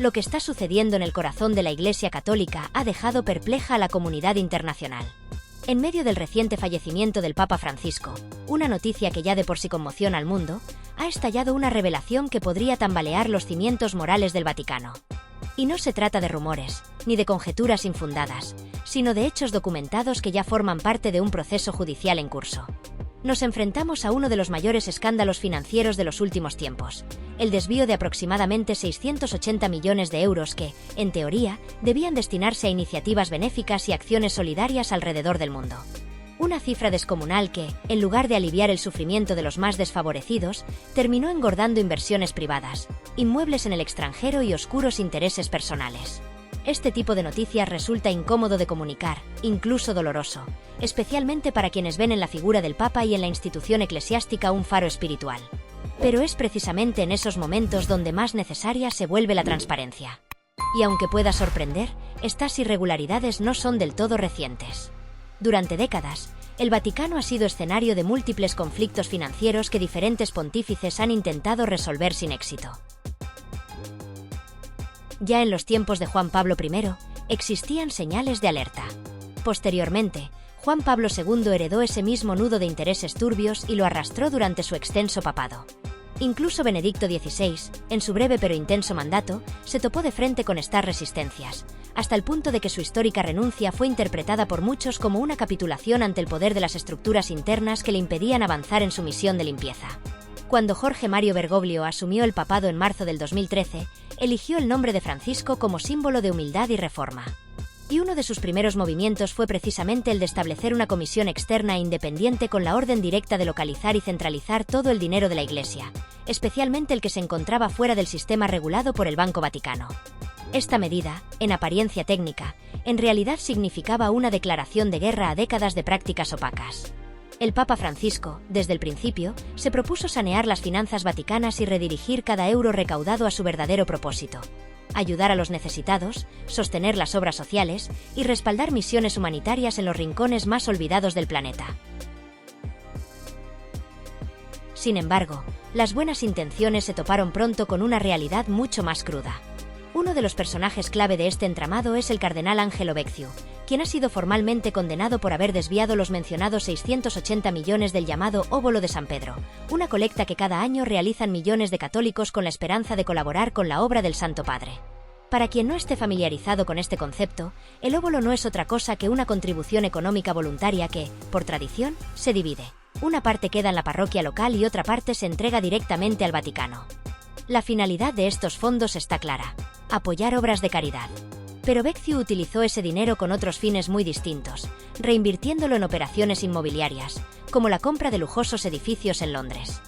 Lo que está sucediendo en el corazón de la Iglesia Católica ha dejado perpleja a la comunidad internacional. En medio del reciente fallecimiento del Papa Francisco, una noticia que ya de por sí conmociona al mundo, ha estallado una revelación que podría tambalear los cimientos morales del Vaticano. Y no se trata de rumores, ni de conjeturas infundadas, sino de hechos documentados que ya forman parte de un proceso judicial en curso. Nos enfrentamos a uno de los mayores escándalos financieros de los últimos tiempos, el desvío de aproximadamente 680 millones de euros que, en teoría, debían destinarse a iniciativas benéficas y acciones solidarias alrededor del mundo. Una cifra descomunal que, en lugar de aliviar el sufrimiento de los más desfavorecidos, terminó engordando inversiones privadas, inmuebles en el extranjero y oscuros intereses personales. Este tipo de noticias resulta incómodo de comunicar, incluso doloroso, especialmente para quienes ven en la figura del Papa y en la institución eclesiástica un faro espiritual. Pero es precisamente en esos momentos donde más necesaria se vuelve la transparencia. Y aunque pueda sorprender, estas irregularidades no son del todo recientes. Durante décadas, el Vaticano ha sido escenario de múltiples conflictos financieros que diferentes pontífices han intentado resolver sin éxito. Ya en los tiempos de Juan Pablo I, existían señales de alerta. Posteriormente, Juan Pablo II heredó ese mismo nudo de intereses turbios y lo arrastró durante su extenso papado. Incluso Benedicto XVI, en su breve pero intenso mandato, se topó de frente con estas resistencias, hasta el punto de que su histórica renuncia fue interpretada por muchos como una capitulación ante el poder de las estructuras internas que le impedían avanzar en su misión de limpieza. Cuando Jorge Mario Bergoglio asumió el papado en marzo del 2013, eligió el nombre de Francisco como símbolo de humildad y reforma. Y uno de sus primeros movimientos fue precisamente el de establecer una comisión externa e independiente con la orden directa de localizar y centralizar todo el dinero de la Iglesia, especialmente el que se encontraba fuera del sistema regulado por el Banco Vaticano. Esta medida, en apariencia técnica, en realidad significaba una declaración de guerra a décadas de prácticas opacas. El Papa Francisco, desde el principio, se propuso sanear las finanzas vaticanas y redirigir cada euro recaudado a su verdadero propósito: ayudar a los necesitados, sostener las obras sociales y respaldar misiones humanitarias en los rincones más olvidados del planeta. Sin embargo, las buenas intenciones se toparon pronto con una realidad mucho más cruda. Uno de los personajes clave de este entramado es el cardenal Angelo Becciu, quien ha sido formalmente condenado por haber desviado los mencionados 680 millones del llamado Óbolo de San Pedro, una colecta que cada año realizan millones de católicos con la esperanza de colaborar con la obra del Santo Padre. Para quien no esté familiarizado con este concepto, el óbolo no es otra cosa que una contribución económica voluntaria que, por tradición, se divide. Una parte queda en la parroquia local y otra parte se entrega directamente al Vaticano. La finalidad de estos fondos está clara: apoyar obras de caridad. Pero Becciu utilizó ese dinero con otros fines muy distintos, reinvirtiéndolo en operaciones inmobiliarias, como la compra de lujosos edificios en Londres.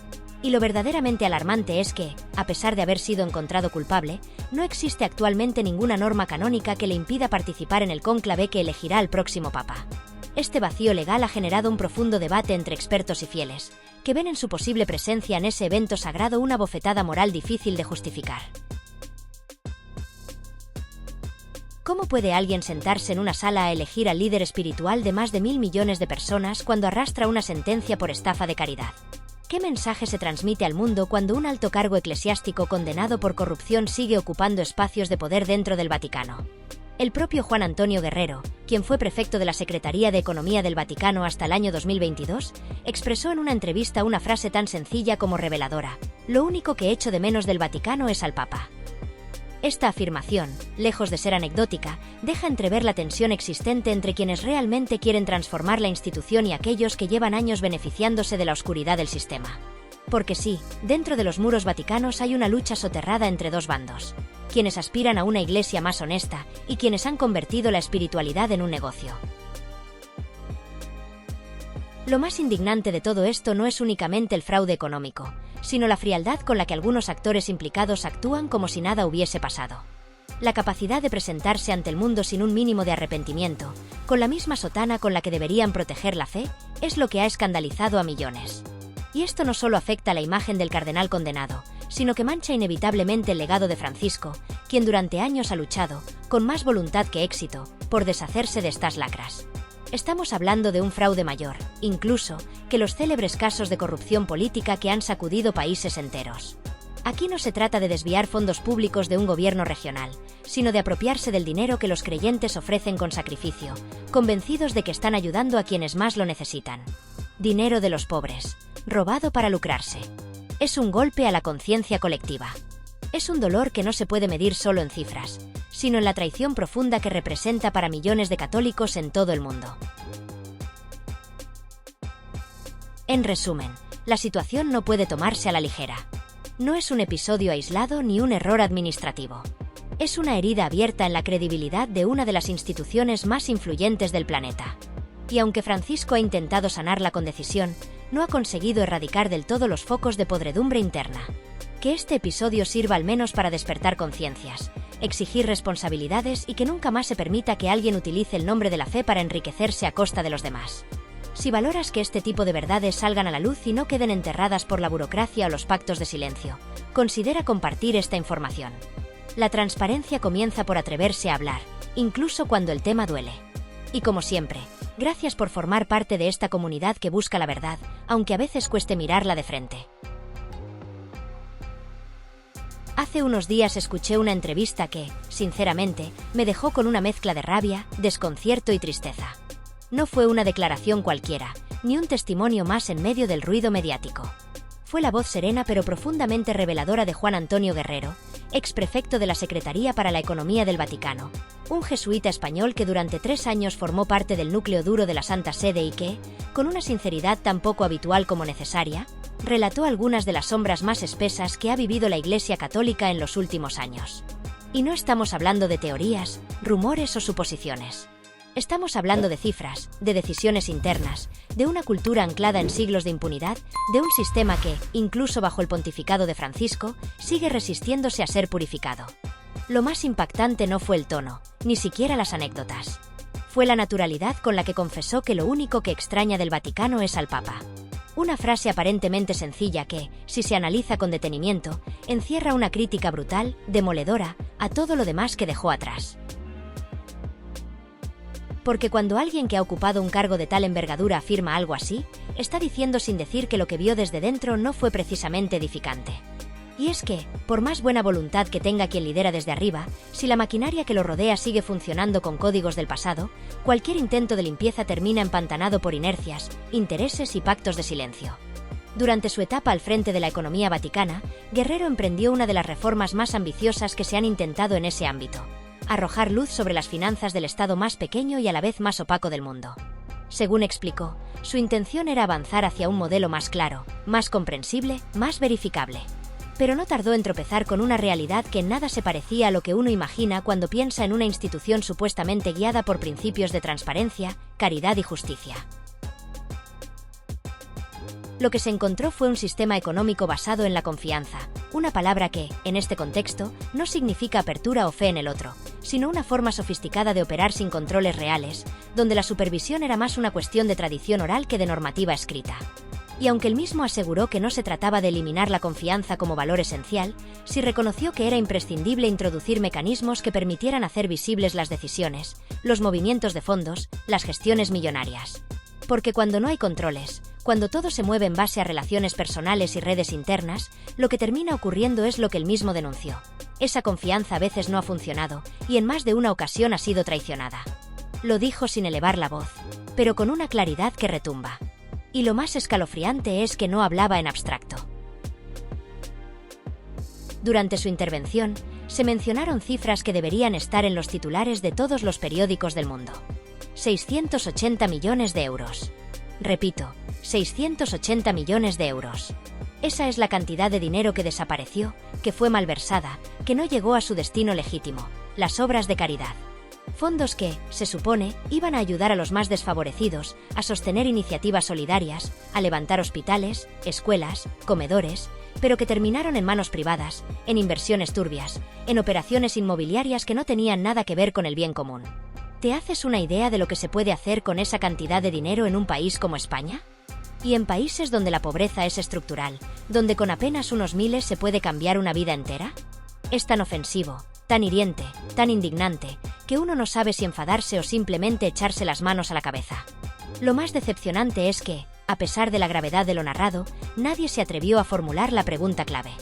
Y lo verdaderamente alarmante es que, a pesar de haber sido encontrado culpable, no existe actualmente ninguna norma canónica que le impida participar en el cónclave que elegirá al próximo Papa. Este vacío legal ha generado un profundo debate entre expertos y fieles, que ven en su posible presencia en ese evento sagrado una bofetada moral difícil de justificar. ¿Cómo puede alguien sentarse en una sala a elegir al líder espiritual de más de 1.000 millones de personas cuando arrastra una sentencia por estafa de caridad? ¿Qué mensaje se transmite al mundo cuando un alto cargo eclesiástico condenado por corrupción sigue ocupando espacios de poder dentro del Vaticano? El propio Juan Antonio Guerrero, quien fue prefecto de la Secretaría de Economía del Vaticano hasta el año 2022, expresó en una entrevista una frase tan sencilla como reveladora: «Lo único que echo de menos del Vaticano es al Papa». Esta afirmación, lejos de ser anecdótica, deja entrever la tensión existente entre quienes realmente quieren transformar la institución y aquellos que llevan años beneficiándose de la oscuridad del sistema. Porque sí, dentro de los muros vaticanos hay una lucha soterrada entre dos bandos: quienes aspiran a una iglesia más honesta y quienes han convertido la espiritualidad en un negocio. Lo más indignante de todo esto no es únicamente el fraude económico, sino la frialdad con la que algunos actores implicados actúan como si nada hubiese pasado. La capacidad de presentarse ante el mundo sin un mínimo de arrepentimiento, con la misma sotana con la que deberían proteger la fe, es lo que ha escandalizado a millones. Y esto no solo afecta a la imagen del cardenal condenado, sino que mancha inevitablemente el legado de Francisco, quien durante años ha luchado, con más voluntad que éxito, por deshacerse de estas lacras. Estamos hablando de un fraude mayor, incluso, que los célebres casos de corrupción política que han sacudido países enteros. Aquí no se trata de desviar fondos públicos de un gobierno regional, sino de apropiarse del dinero que los creyentes ofrecen con sacrificio, convencidos de que están ayudando a quienes más lo necesitan. Dinero de los pobres, robado para lucrarse. Es un golpe a la conciencia colectiva. Es un dolor que no se puede medir solo en cifras, sino en la traición profunda que representa para millones de católicos en todo el mundo. En resumen, la situación no puede tomarse a la ligera. No es un episodio aislado ni un error administrativo. Es una herida abierta en la credibilidad de una de las instituciones más influyentes del planeta. Y aunque Francisco ha intentado sanarla con decisión, no ha conseguido erradicar del todo los focos de podredumbre interna. Que este episodio sirva al menos para despertar conciencias, exigir responsabilidades y que nunca más se permita que alguien utilice el nombre de la fe para enriquecerse a costa de los demás. Si valoras que este tipo de verdades salgan a la luz y no queden enterradas por la burocracia o los pactos de silencio, considera compartir esta información. La transparencia comienza por atreverse a hablar, incluso cuando el tema duele. Y como siempre, gracias por formar parte de esta comunidad que busca la verdad, aunque a veces cueste mirarla de frente. Hace unos días escuché una entrevista que, sinceramente, me dejó con una mezcla de rabia, desconcierto y tristeza. No fue una declaración cualquiera, ni un testimonio más en medio del ruido mediático. Fue la voz serena pero profundamente reveladora de Juan Antonio Guerrero, exprefecto de la Secretaría para la Economía del Vaticano, un jesuita español que durante 3 años formó parte del núcleo duro de la Santa Sede y que, con una sinceridad tan poco habitual como necesaria, relató algunas de las sombras más espesas que ha vivido la Iglesia Católica en los últimos años. Y no estamos hablando de teorías, rumores o suposiciones. Estamos hablando de cifras, de decisiones internas, de una cultura anclada en siglos de impunidad, de un sistema que, incluso bajo el pontificado de Francisco, sigue resistiéndose a ser purificado. Lo más impactante no fue el tono, ni siquiera las anécdotas. Fue la naturalidad con la que confesó que lo único que extraña del Vaticano es al Papa. Una frase aparentemente sencilla que, si se analiza con detenimiento, encierra una crítica brutal, demoledora, a todo lo demás que dejó atrás. Porque cuando alguien que ha ocupado un cargo de tal envergadura afirma algo así, está diciendo sin decir que lo que vio desde dentro no fue precisamente edificante. Y es que, por más buena voluntad que tenga quien lidera desde arriba, si la maquinaria que lo rodea sigue funcionando con códigos del pasado, cualquier intento de limpieza termina empantanado por inercias, intereses y pactos de silencio. Durante su etapa al frente de la economía vaticana, Guerrero emprendió una de las reformas más ambiciosas que se han intentado en ese ámbito: arrojar luz sobre las finanzas del Estado más pequeño y a la vez más opaco del mundo. Según explicó, su intención era avanzar hacia un modelo más claro, más comprensible, más verificable. Pero no tardó en tropezar con una realidad que en nada se parecía a lo que uno imagina cuando piensa en una institución supuestamente guiada por principios de transparencia, caridad y justicia. Lo que se encontró fue un sistema económico basado en la confianza, una palabra que, en este contexto, no significa apertura o fe en el otro, sino una forma sofisticada de operar sin controles reales, donde la supervisión era más una cuestión de tradición oral que de normativa escrita. Y aunque él mismo aseguró que no se trataba de eliminar la confianza como valor esencial, sí reconoció que era imprescindible introducir mecanismos que permitieran hacer visibles las decisiones, los movimientos de fondos, las gestiones millonarias. Porque cuando no hay controles, cuando todo se mueve en base a relaciones personales y redes internas, lo que termina ocurriendo es lo que él mismo denunció. Esa confianza a veces no ha funcionado, y en más de una ocasión ha sido traicionada. Lo dijo sin elevar la voz, pero con una claridad que retumba. Y lo más escalofriante es que no hablaba en abstracto. Durante su intervención, se mencionaron cifras que deberían estar en los titulares de todos los periódicos del mundo. 680 millones de euros. Repito, 680 millones de euros. Esa es la cantidad de dinero que desapareció, que fue malversada, que no llegó a su destino legítimo, las obras de caridad. Fondos que, se supone, iban a ayudar a los más desfavorecidos, a sostener iniciativas solidarias, a levantar hospitales, escuelas, comedores, pero que terminaron en manos privadas, en inversiones turbias, en operaciones inmobiliarias que no tenían nada que ver con el bien común. ¿Te haces una idea de lo que se puede hacer con esa cantidad de dinero en un país como España? Y en países donde la pobreza es estructural, donde con apenas unos miles se puede cambiar una vida entera. Es tan ofensivo, tan hiriente, tan indignante, que uno no sabe si enfadarse o simplemente echarse las manos a la cabeza. Lo más decepcionante es que, a pesar de la gravedad de lo narrado, nadie se atrevió a formular la pregunta clave.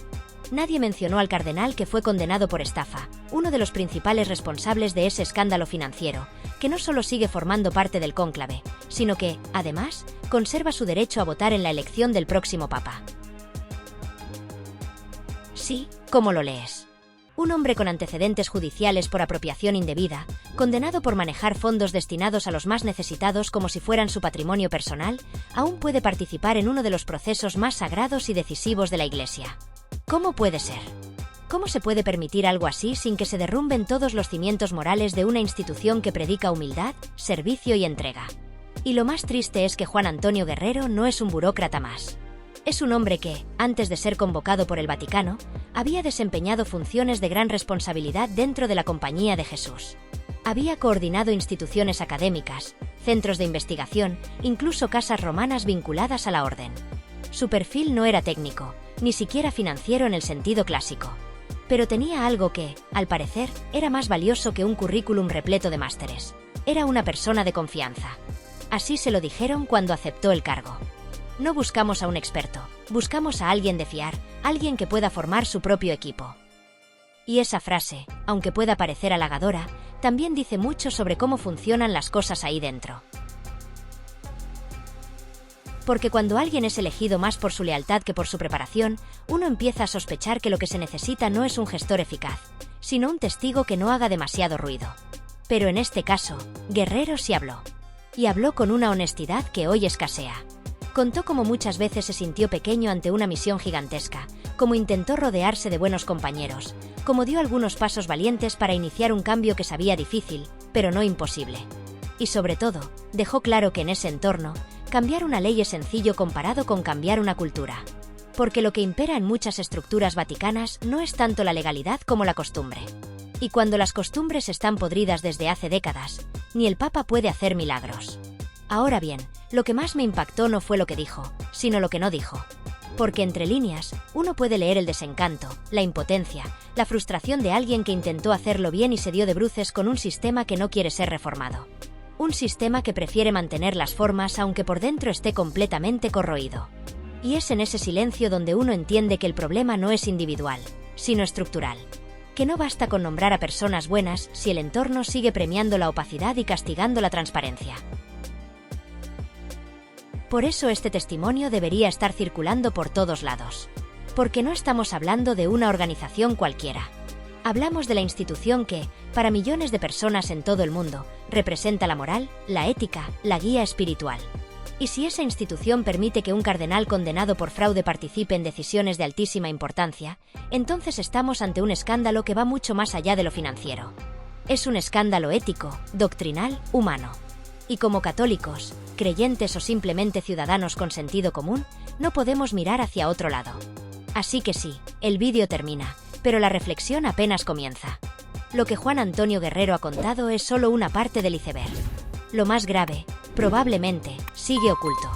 Nadie mencionó al cardenal que fue condenado por estafa, uno de los principales responsables de ese escándalo financiero, que no solo sigue formando parte del cónclave, sino que, además, conserva su derecho a votar en la elección del próximo papa. Sí, ¿cómo lo lees? Un hombre con antecedentes judiciales por apropiación indebida, condenado por manejar fondos destinados a los más necesitados como si fueran su patrimonio personal, aún puede participar en uno de los procesos más sagrados y decisivos de la Iglesia. ¿Cómo puede ser? ¿Cómo se puede permitir algo así sin que se derrumben todos los cimientos morales de una institución que predica humildad, servicio y entrega? Y lo más triste es que Juan Antonio Guerrero no es un burócrata más. Es un hombre que, antes de ser convocado por el Vaticano, había desempeñado funciones de gran responsabilidad dentro de la Compañía de Jesús. Había coordinado instituciones académicas, centros de investigación, incluso casas romanas vinculadas a la orden. Su perfil no era técnico, ni siquiera financiero en el sentido clásico. Pero tenía algo que, al parecer, era más valioso que un currículum repleto de másteres. Era una persona de confianza. Así se lo dijeron cuando aceptó el cargo. No buscamos a un experto, buscamos a alguien de fiar, alguien que pueda formar su propio equipo. Y esa frase, aunque pueda parecer halagadora, también dice mucho sobre cómo funcionan las cosas ahí dentro. Porque cuando alguien es elegido más por su lealtad que por su preparación, uno empieza a sospechar que lo que se necesita no es un gestor eficaz, sino un testigo que no haga demasiado ruido. Pero en este caso, Guerrero sí habló. Y habló con una honestidad que hoy escasea. Contó cómo muchas veces se sintió pequeño ante una misión gigantesca, cómo intentó rodearse de buenos compañeros, cómo dio algunos pasos valientes para iniciar un cambio que sabía difícil, pero no imposible. Y sobre todo, dejó claro que en ese entorno, cambiar una ley es sencillo comparado con cambiar una cultura. Porque lo que impera en muchas estructuras vaticanas no es tanto la legalidad como la costumbre. Y cuando las costumbres están podridas desde hace décadas, ni el Papa puede hacer milagros. Ahora bien, lo que más me impactó no fue lo que dijo, sino lo que no dijo. Porque entre líneas, uno puede leer el desencanto, la impotencia, la frustración de alguien que intentó hacerlo bien y se dio de bruces con un sistema que no quiere ser reformado. Un sistema que prefiere mantener las formas aunque por dentro esté completamente corroído. Y es en ese silencio donde uno entiende que el problema no es individual, sino estructural. Que no basta con nombrar a personas buenas si el entorno sigue premiando la opacidad y castigando la transparencia. Por eso este testimonio debería estar circulando por todos lados. Porque no estamos hablando de una organización cualquiera. Hablamos de la institución que, para millones de personas en todo el mundo, representa la moral, la ética, la guía espiritual. Y si esa institución permite que un cardenal condenado por fraude participe en decisiones de altísima importancia, entonces estamos ante un escándalo que va mucho más allá de lo financiero. Es un escándalo ético, doctrinal, humano. Y como católicos, creyentes o simplemente ciudadanos con sentido común, no podemos mirar hacia otro lado. Así que sí, el vídeo termina, pero la reflexión apenas comienza. Lo que Juan Antonio Guerrero ha contado es solo una parte del iceberg. Lo más grave, probablemente, sigue oculto.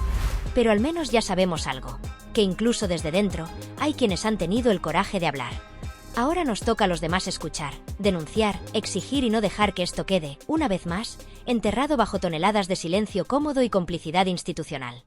Pero al menos ya sabemos algo, que incluso desde dentro, hay quienes han tenido el coraje de hablar. Ahora nos toca a los demás escuchar, denunciar, exigir y no dejar que esto quede, una vez más, enterrado bajo toneladas de silencio cómodo y complicidad institucional.